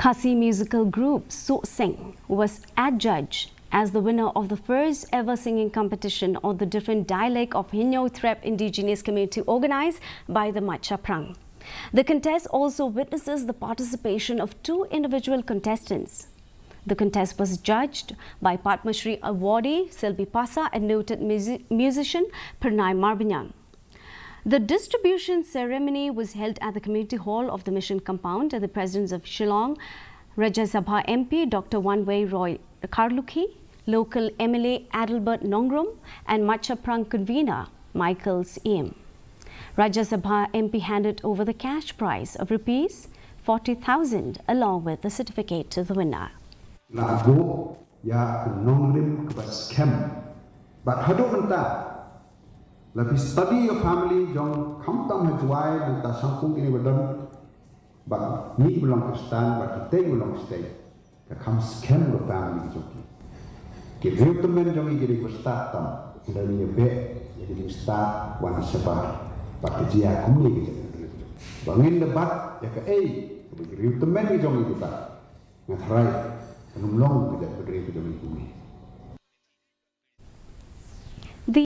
Khasi musical group So Sing was adjudged as the winner of the first ever singing competition on the different dialect of Hinyo Threp indigenous community organized by the Maitshaphrang. The contest also witnesses the participation of two individual contestants. The contest was judged by Padma Shri awardee Selby Pasa and noted musician Pranay Marbanyang. The distribution ceremony was held at the community hall of the mission compound at the presence of Shillong Rajya Sabha MP Dr. Wanway Roy Karluki, local MLA Adelbert Nongrum and Maitshaphrang convener Michaels Eam. Rajya Sabha MP handed over the cash prize of Rs 40,000 along with the certificate to the winner. Lago ya Nongrim kebas kem, but hadu menta. Lebih study your family jong kamtam hajwai dan tak sangkung ini bedon, but ni belum kestan, but kita belum stay. Kakam scam your family joki. Kita temen jong ini jadi start tam, dari ni be jadi start wan sebar, but dia kumi gitu. Bangin debat ya ke kita temen jong itu tak, ngatrai, kenumlong kita berdiri jong ini.